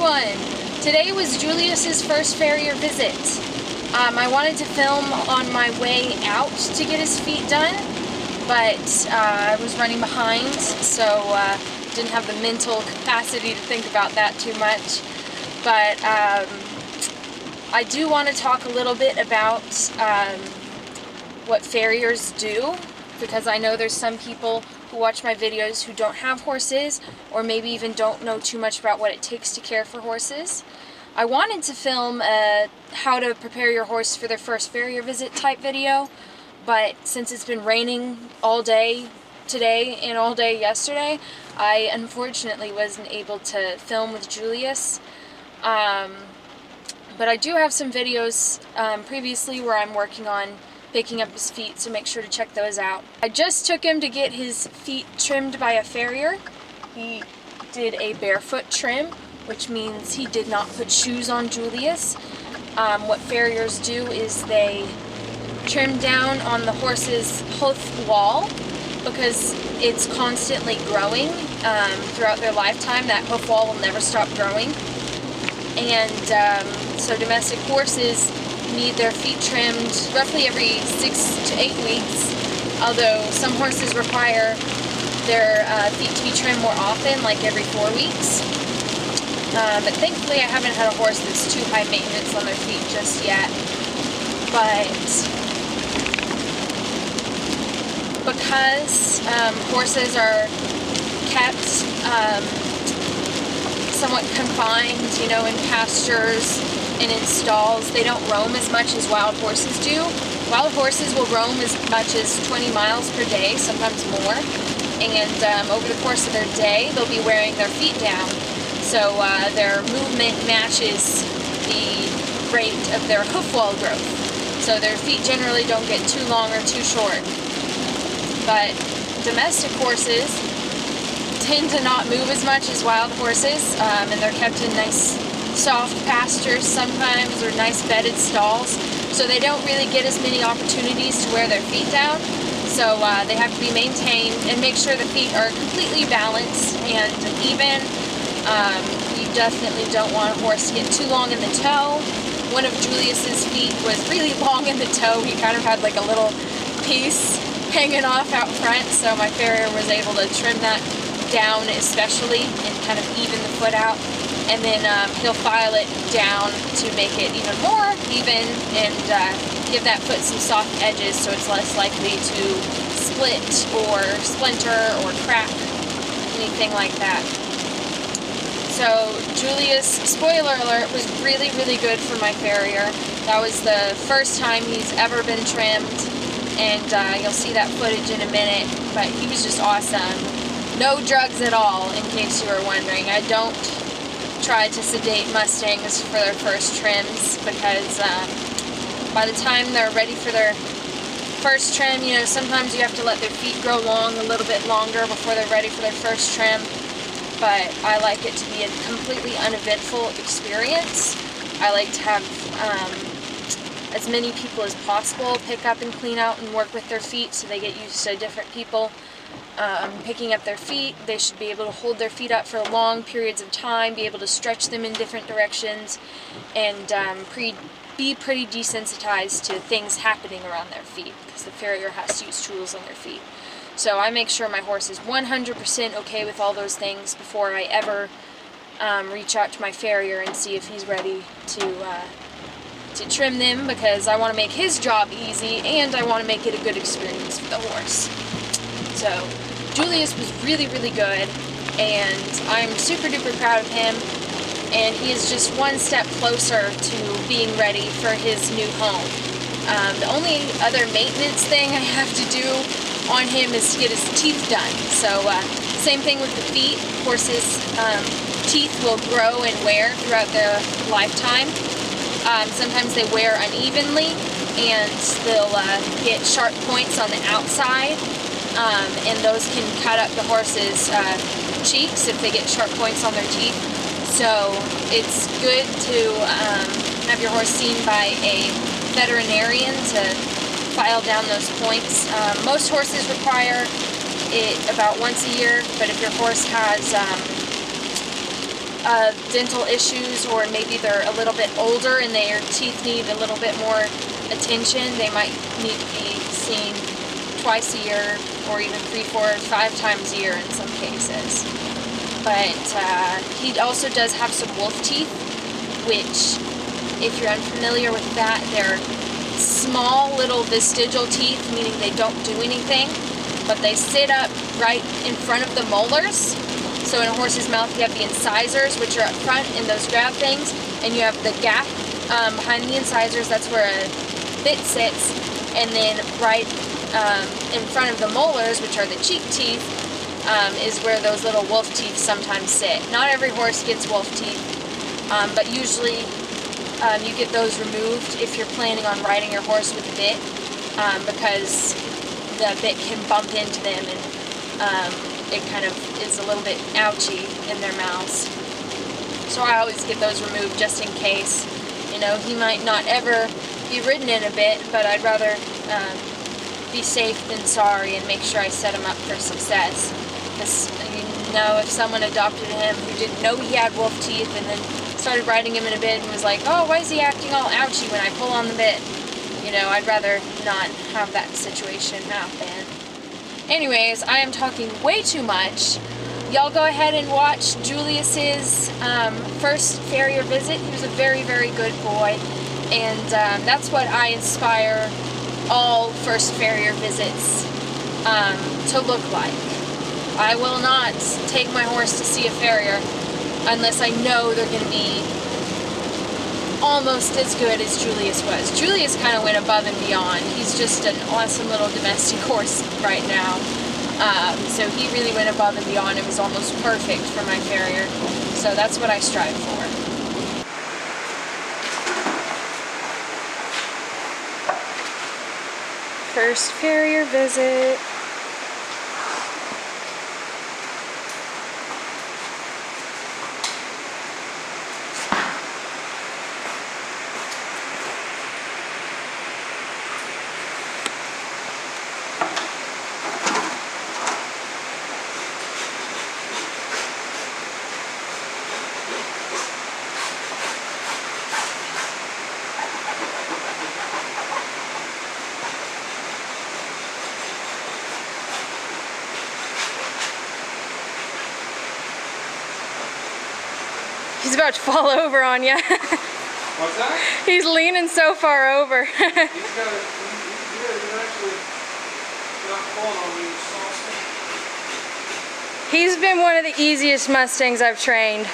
everyone! Today was Julius's first farrier visit. I wanted to film on my way out to get his feet done, but I was running behind, so didn't have the mental capacity to think about that too much. But I do want to talk a little bit about what farriers do, because I know there's some people who watch my videos who don't have horses, or maybe even don't know too much about what it takes to care for horses. I wanted to film a how to prepare your horse for their first farrier visit type video, but since it's been raining all day today and all day yesterday, I unfortunately wasn't able to film with Julius. But I do have some videos previously where I'm working on picking up his feet, so make sure to check those out. I just took him to get his feet trimmed by a farrier. He did a barefoot trim, which means he did not put shoes on Julius. What farriers do is they trim down on the horse's hoof wall, because it's constantly growing throughout their lifetime. That hoof wall will never stop growing. And so domestic horses need their feet trimmed roughly every 6 to 8 weeks, although some horses require their feet to be trimmed more often, like every 4 weeks. But thankfully I haven't had a horse that's too high maintenance on their feet just yet. But because horses are kept somewhat confined, you know, in pastures and in stalls, they don't roam as much as wild horses do. Wild horses will roam as much as 20 miles per day, sometimes more, and over the course of their day they'll be wearing their feet down, so their movement matches the rate of their hoof wall growth, so their feet generally don't get too long or too short. But domestic horses tend to not move as much as wild horses, and they're kept in nice soft pastures sometimes, or nice bedded stalls, so they don't really get as many opportunities to wear their feet down. So they have to be maintained and make sure the feet are completely balanced and even. You definitely don't want a horse to get too long in the toe. One of Julius's feet was really long in the toe. He kind of had like a little piece hanging off out front, so my farrier was able to trim that down especially and kind of even the foot out, and then he'll file it down to make it even more even and give that foot some soft edges so it's less likely to split or splinter or crack, anything like that. So Julius, spoiler alert, was really, really good for my farrier. That was the first time he's ever been trimmed, and you'll see that footage in a minute, but he was just awesome. No drugs at all, in case you were wondering. I don't try to sedate Mustangs for their first trims, because by the time they're ready for their first trim, you know, sometimes you have to let their feet grow long a little bit longer before they're ready for their first trim. But I like it to be a completely uneventful experience. I like to have as many people as possible pick up and clean out and work with their feet, so they get used to different people picking up their feet. They should be able to hold their feet up for long periods of time, be able to stretch them in different directions, and be pretty desensitized to things happening around their feet, because the farrier has to use tools on their feet. So I make sure my horse is 100% okay with all those things before I ever reach out to my farrier and see if he's ready to trim them, because I want to make his job easy and I want to make it a good experience for the horse. So Julius was really, really good, and I'm super duper proud of him, and he is just one step closer to being ready for his new home. The only other maintenance thing I have to do on him is to get his teeth done. So same thing with the feet. Horses' teeth will grow and wear throughout their lifetime. Sometimes they wear unevenly, and they'll get sharp points on the outside, and those can cut up the horse's cheeks if they get sharp points on their teeth. So it's good to have your horse seen by a veterinarian to file down those points. Most horses require it about once a year, but if your horse has dental issues, or maybe they're a little bit older and their teeth need a little bit more attention. They might need to be seen twice a year, or even 3, 4, 5 times a year in some cases. But he also does have some wolf teeth, which, if you're unfamiliar with that, they're small little vestigial teeth, meaning they don't do anything, but they sit up right in front of the molars. So in a horse's mouth, you have the incisors, which are up front, and those grab things, and you have the gap behind the incisors. That's where a bit sits, and then right in front of the molars, which are the cheek teeth, is where those little wolf teeth sometimes sit. Not every horse gets wolf teeth, but usually you get those removed if you're planning on riding your horse with a bit, because the bit can bump into them, and it kind of is a little bit ouchy in their mouths. So I always get those removed just in case. You know, he might not ever be ridden in a bit, but I'd rather be safe than sorry and make sure I set him up for success. Because, you know, if someone adopted him who didn't know he had wolf teeth and then started riding him in a bit and was like, oh, why is he acting all ouchy when I pull on the bit? You know, I'd rather not have that situation happen. Anyways, I am talking way too much. Y'all go ahead and watch Julius's first farrier visit. He was a very, very good boy, and that's what I inspire all first farrier visits to look like. I will not take my horse to see a farrier unless I know they're going to be almost as good as Julius was. Julius kind of went above and beyond. He's just an awesome little domestic horse right now. So he really went above and beyond. It was almost perfect for my farrier. So that's what I strive for. First farrier visit. He's about to fall over on you. What's that? He's leaning so far over. He's actually not falling on me. He's been one of the easiest Mustangs I've trained.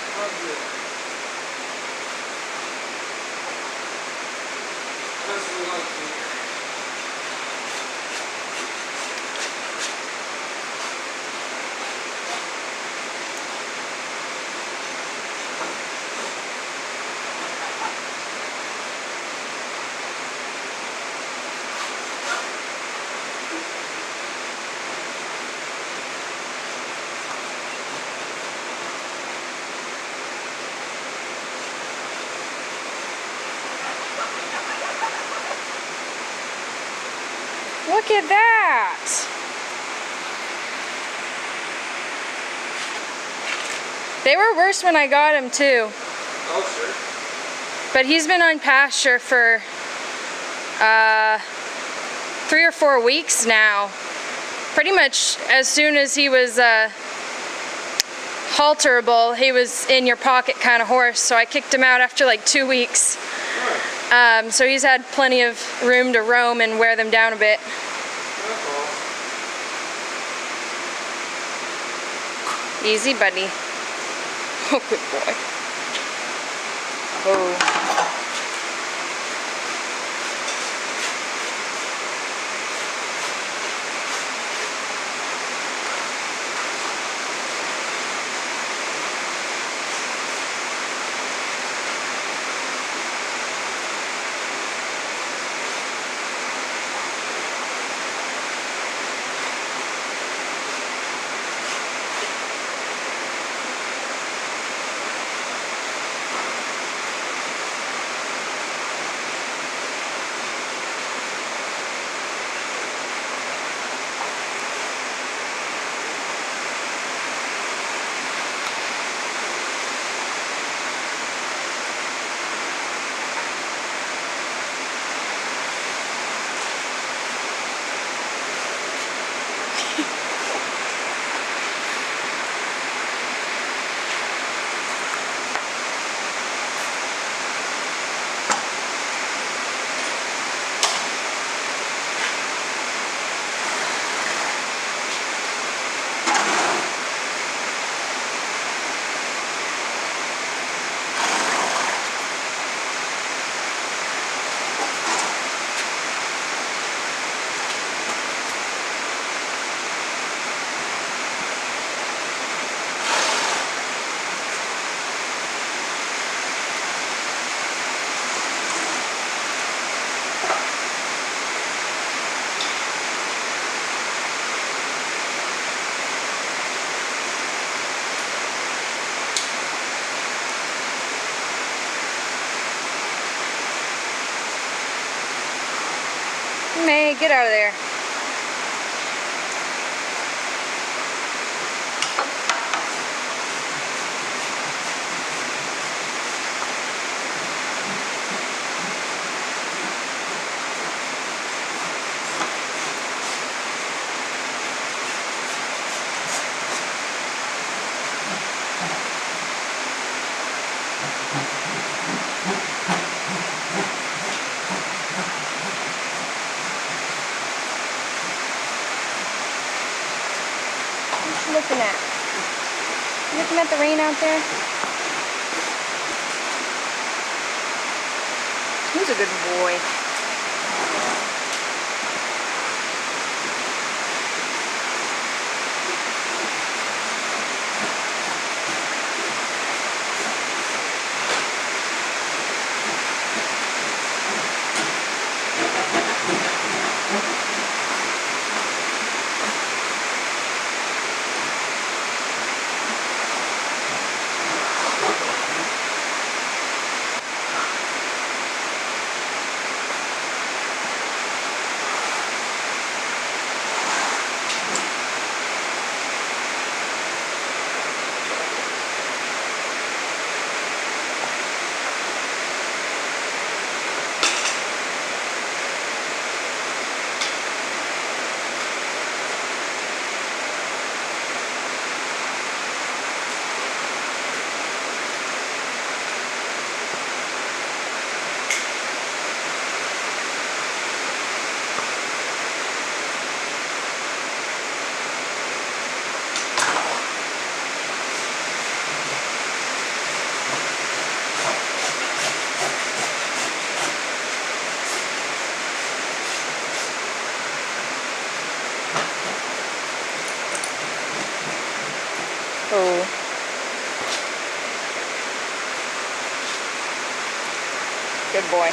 Look at that! They were worse when I got him too. Oh, sure. But he's been on pasture for 3 or 4 weeks now. Pretty much as soon as he was halterable, he was in your pocket kind of horse, so I kicked him out after like 2 weeks. So he's had plenty of room to roam and wear them down a bit. Easy, buddy. Oh, good boy. Oh. Hey, get out of there. What you looking at? You looking at the rain out there? He's a good boy. Oh. Good boy.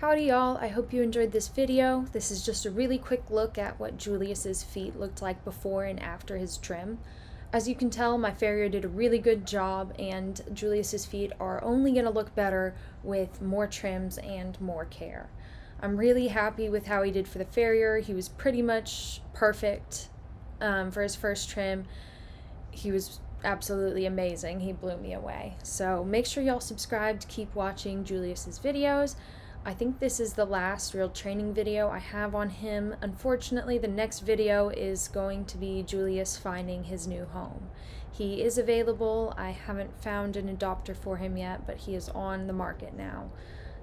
Howdy y'all, I hope you enjoyed this video. This is just a really quick look at what Julius's feet looked like before and after his trim. As you can tell, my Farrier did a really good job, and Julius's feet are only going to look better with more trims and more care. I'm really happy with how he did for the Farrier. He was pretty much perfect for his first trim. He was absolutely amazing. He blew me away. So make sure y'all subscribe to keep watching Julius's videos. I think this is the last real training video I have on him. Unfortunately, the next video is going to be Julius finding his new home. He is available. I haven't found an adopter for him yet, but he is on the market now.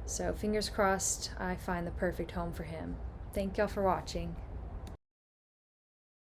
So fingers crossed I find the perfect home for him. Thank y'all for watching.